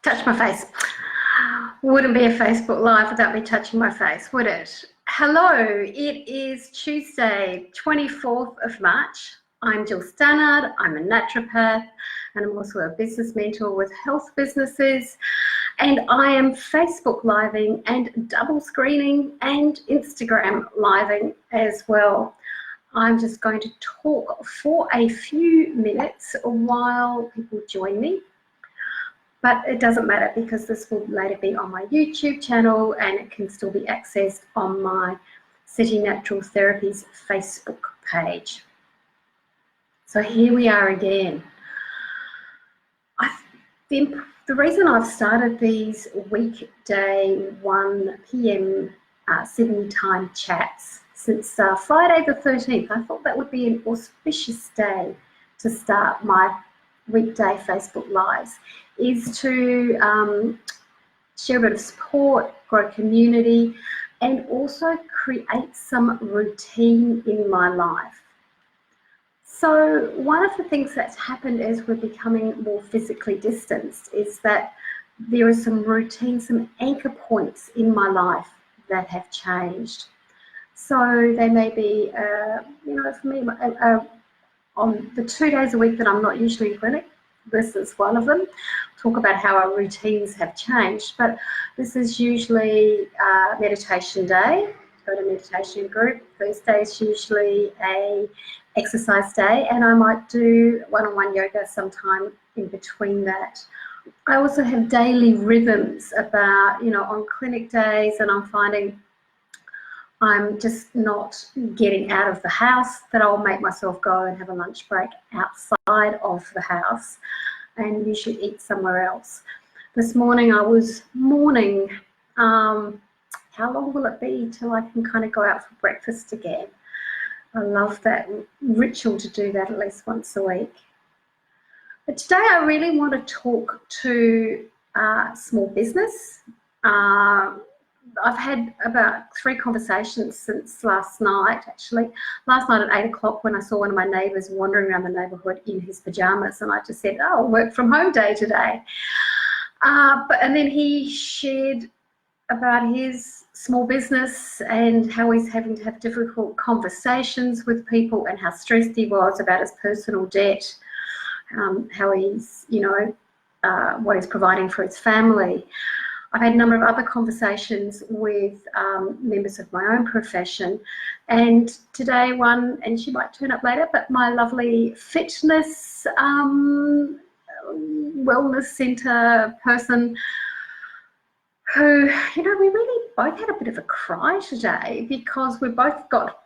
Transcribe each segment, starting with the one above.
touch my face. Wouldn't be a Facebook Live without me touching my face, would it? Hello, it is Tuesday, 24th of March. I'm Jill Stannard, I'm a naturopath, and I'm also a business mentor with health businesses. And I am Facebook living and double screening and Instagram living as well. I'm just going to talk for a few minutes while people join me. But it doesn't matter because this will later be on my YouTube channel and it can still be accessed on my City Natural Therapies Facebook page. So here we are again. The reason I've started these weekday 1 p.m. Sydney time chats since Friday the 13th, I thought that would be an auspicious day to start my weekday Facebook Lives, is to share a bit of support, grow community, and also create some routine in my life. So one of the things that's happened as we're becoming more physically distanced is that there are some routines, some anchor points in my life that have changed. So they may be, for me, on the 2 days a week that I'm not usually in clinic, this is one of them. Talk about how our routines have changed, but this is usually meditation day, go to meditation group. Thursday is usually a exercise day, and I might do one-on-one yoga sometime in between that. I also have daily rhythms about, on clinic days, and I'm finding I'm just not getting out of the house, that I'll make myself go and have a lunch break outside of the house and usually eat somewhere else. This morning I was mourning, how long will it be till I can kind of go out for breakfast again? I love that ritual to do that at least once a week. But today I really want to talk to small business. I've had about 3 conversations since last night, actually. Last night at 8 o'clock when I saw one of my neighbours wandering around the neighbourhood in his pyjamas, and I just said, oh, work from home day today. And then he shared about his small business and how he's having to have difficult conversations with people and how stressed he was about his personal debt, how he's, what he's providing for his family. I've had a number of other conversations with members of my own profession, and today one, and she might turn up later, but my lovely fitness wellness centre person who, we really both had a bit of a cry today because we've both got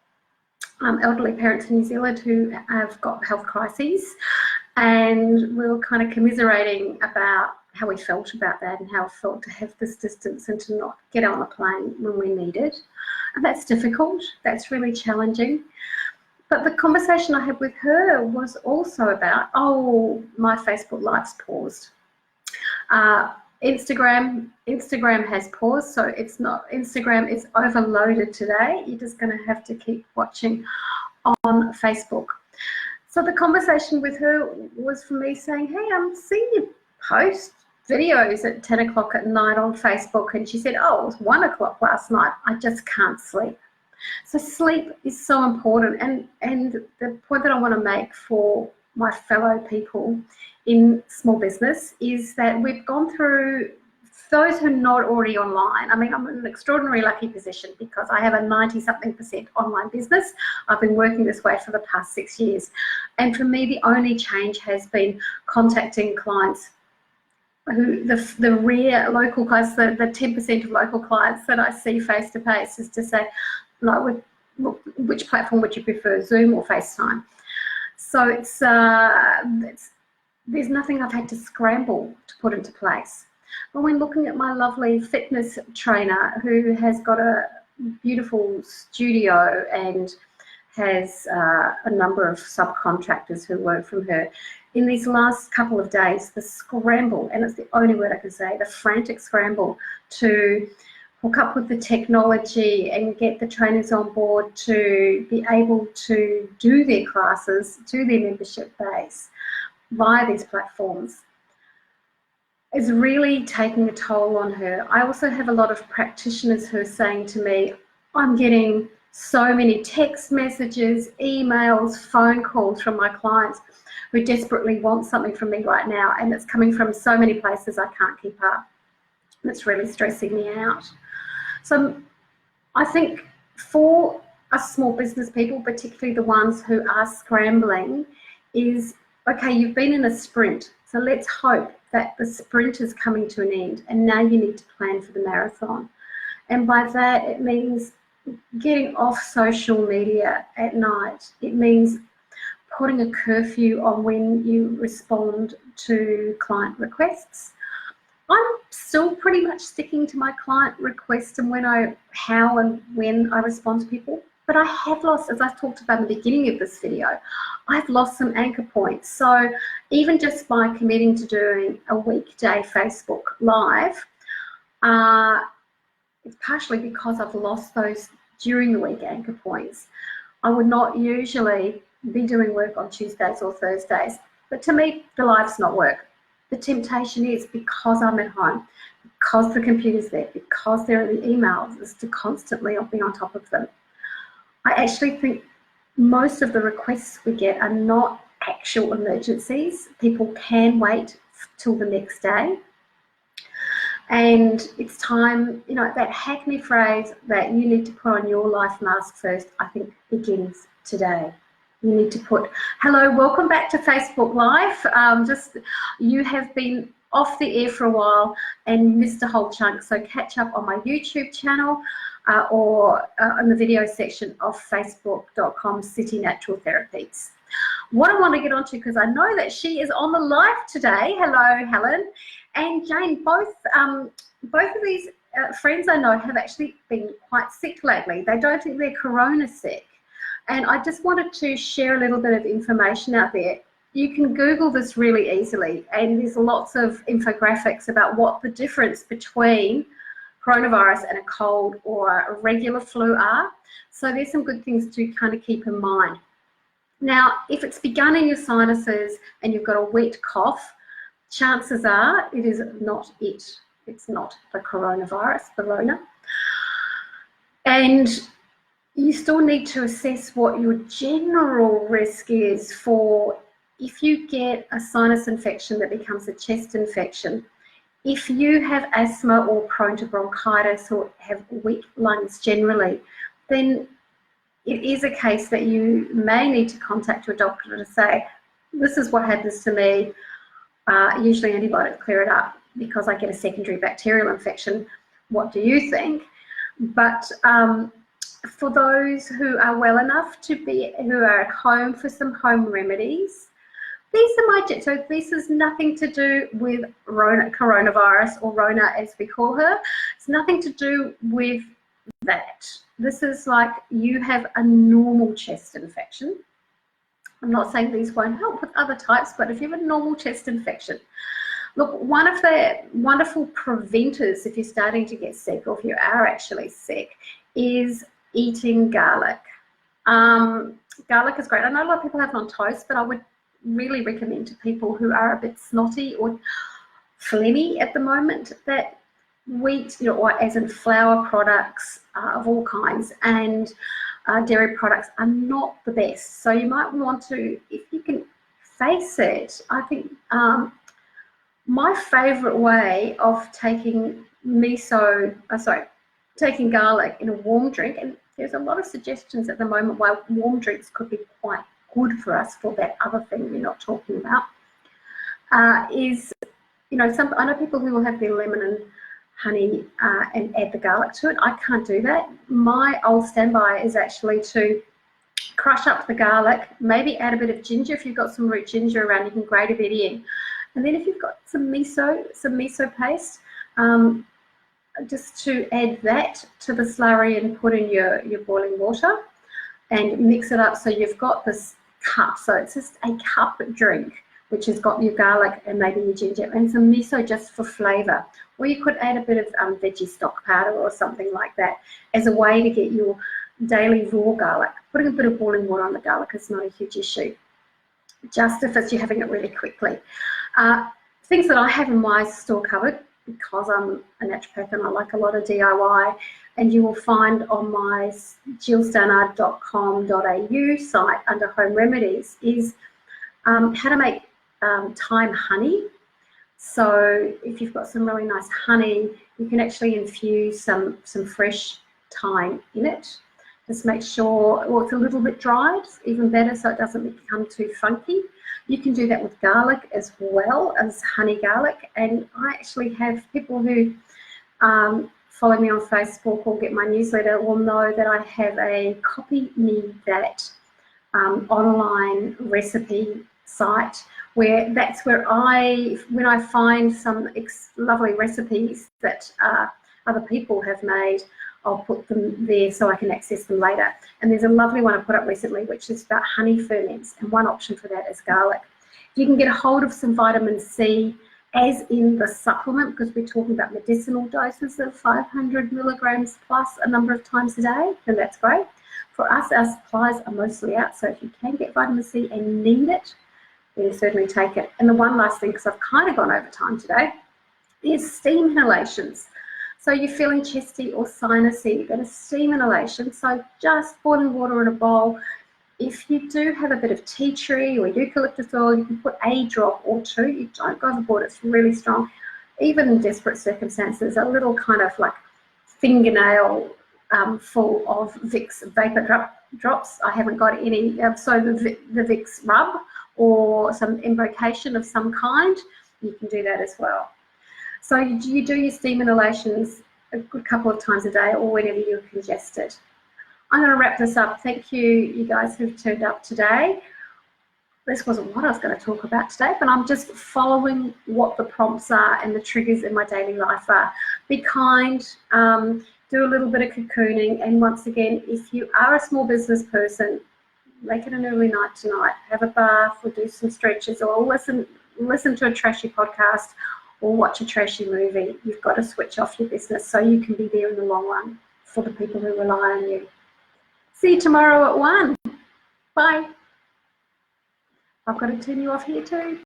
elderly parents in New Zealand who have got health crises, and we were kind of commiserating about how we felt about that and how it felt to have this distance and to not get on a plane when we need it. And that's difficult, that's really challenging. But the conversation I had with her was also about, my Facebook Live's paused. Instagram has paused, so it's not, Instagram is overloaded today. You're just going to have to keep watching on Facebook. So the conversation with her was for me saying, hey, I'm seeing you post videos at 10 o'clock at night on Facebook, and she said, it was 1 o'clock last night. I just can't sleep. So sleep is so important, and the point that I want to make for my fellow people in small business is that we've gone through, those who are not already online, I'm in an extraordinary lucky position because I have a 90-something% online business. I've been working this way for the past 6 years. And for me, the only change has been contacting clients who, the rare local clients, the 10% of local clients that I see face to face, is to say, which platform would you prefer, Zoom or FaceTime? So there's nothing I've had to scramble to put into place. But when looking at my lovely fitness trainer who has got a beautiful studio and has a number of subcontractors who work from her, in these last couple of days, the scramble, and it's the only word I can say, the frantic scramble to hook up with the technology and get the trainers on board to be able to do their classes, do their membership base via these platforms. is really taking a toll on her. I also have a lot of practitioners who are saying to me, I'm getting so many text messages, emails, phone calls from my clients who desperately want something from me right now, and it's coming from so many places I can't keep up. It's really stressing me out. So I think for us small business people, particularly the ones who are scrambling, is, okay, you've been in a sprint, so let's hope that the sprint is coming to an end, and now you need to plan for the marathon. And by that, it means getting off social media at night. It means putting a curfew on when you respond to client requests. I'm still pretty much sticking to my client requests and how and when I respond to people, but I have lost, as I talked about in the beginning of this video, I've lost some anchor points. So even just by committing to doing a weekday Facebook Live, it's partially because I've lost those during the week anchor points. I would not usually be doing work on Tuesdays or Thursdays, but to me, the live's not work. The temptation is, because I'm at home, because the computer's there, because there are the emails, is to constantly be on top of them. I actually think most of the requests we get are not actual emergencies. People can wait till the next day. And it's time, you know, that hackney phrase that you need to put on your life mask first, I think begins today. You need to put, hello, welcome back to Facebook Live. You have been off the air for a while and missed a whole chunk, so catch up on my YouTube channel or in the video section of facebook.com City Natural Therapies. What I want to get onto, because I know that she is on the live today. Hello, Helen and Jane. Both of these friends I know have actually been quite sick lately. They don't think they're corona sick. And I just wanted to share a little bit of information out there. You can Google this really easily, and there's lots of infographics about what the difference between coronavirus and a cold or a regular flu are. So there's some good things to kind of keep in mind. Now, if it's begun in your sinuses and you've got a wet cough, chances are it is not it. It's not the coronavirus, the Rona. And you still need to assess what your general risk is for if you get a sinus infection that becomes a chest infection. If you have asthma or prone to bronchitis or have weak lungs generally, then it is a case that you may need to contact your doctor to say, this is what happens to me. Usually antibiotics clear it up because I get a secondary bacterial infection. What do you think? But for those who are well enough who are at home for some home remedies, these are my tips. So this is nothing to do with coronavirus, or Rona as we call her. It's nothing to do with that. This is like you have a normal chest infection. I'm not saying these won't help with other types, but if you have a normal chest infection, look, one of the wonderful preventers if you're starting to get sick, or if you are actually sick, is eating garlic. Garlic is great. I know a lot of people have it on toast, but I would really recommend to people who are a bit snotty or phlegmy at the moment that wheat, or as in flour products of all kinds, and dairy products are not the best. So you might want to, if you can face it, I think my favorite way of taking taking garlic in a warm drink, and there's a lot of suggestions at the moment why warm drinks could be quite good for us for that other thing we're not talking about, is, I know people who will have their lemon and honey and add the garlic to it. I can't do that. My old standby is actually to crush up the garlic, maybe add a bit of ginger. If you've got some root ginger around, you can grate a bit in. And then if you've got some miso paste, just to add that to the slurry and put in your boiling water and mix it up so you've got this cup. So it's just a cup drink, which has got your garlic and maybe your ginger and some miso just for flavour. Or you could add a bit of veggie stock powder or something like that as a way to get your daily raw garlic. Putting a bit of boiling water on the garlic is not a huge issue, just if you're having it really quickly. things that I have in my store cupboard, because I'm a naturopath and I like a lot of DIY, and you will find on my jillstannard.com.au site under home remedies, is how to make thyme honey. So if you've got some really nice honey, you can actually infuse some fresh thyme in it. Just make sure, well, it's a little bit dried, even better, so it doesn't become too funky. You can do that with garlic as well as honey garlic. And I actually have people who follow me on Facebook or get my newsletter will know that I have a Copy Me That online recipe site, where that's where when I find some lovely recipes that other people have made, I'll put them there so I can access them later. And there's a lovely one I put up recently, which is about honey ferments, and one option for that is garlic. You can get a hold of some vitamin C, as in the supplement, because we're talking about medicinal doses of 500 milligrams plus a number of times a day, and that's great. For us, our supplies are mostly out, so if you can get vitamin C and need it, then certainly take it. And the one last thing, because I've kind of gone over time today, is steam inhalations. So you're feeling chesty or sinusy, you've got a steam inhalation, so just boiling water in a bowl. If you do have a bit of tea tree or eucalyptus oil, you can put a drop or two. You don't go overboard, it's really strong. Even in desperate circumstances, a little kind of like fingernail full of Vicks vapor drops. I haven't got any, so the Vicks rub or some embrocation of some kind, you can do that as well. So you do your steam inhalations a good couple of times a day or whenever you're congested. I'm going to wrap this up. Thank you guys who've turned up today. This wasn't what I was going to talk about today, but I'm just following what the prompts are and the triggers in my daily life are. Be kind, do a little bit of cocooning, and once again, if you are a small business person, make it an early night tonight. Have a bath or do some stretches, or listen to a trashy podcast or watch a trashy movie. You've got to switch off your business so you can be there in the long run for the people who rely on you. See you tomorrow at 1. Bye. I've got to turn you off here too.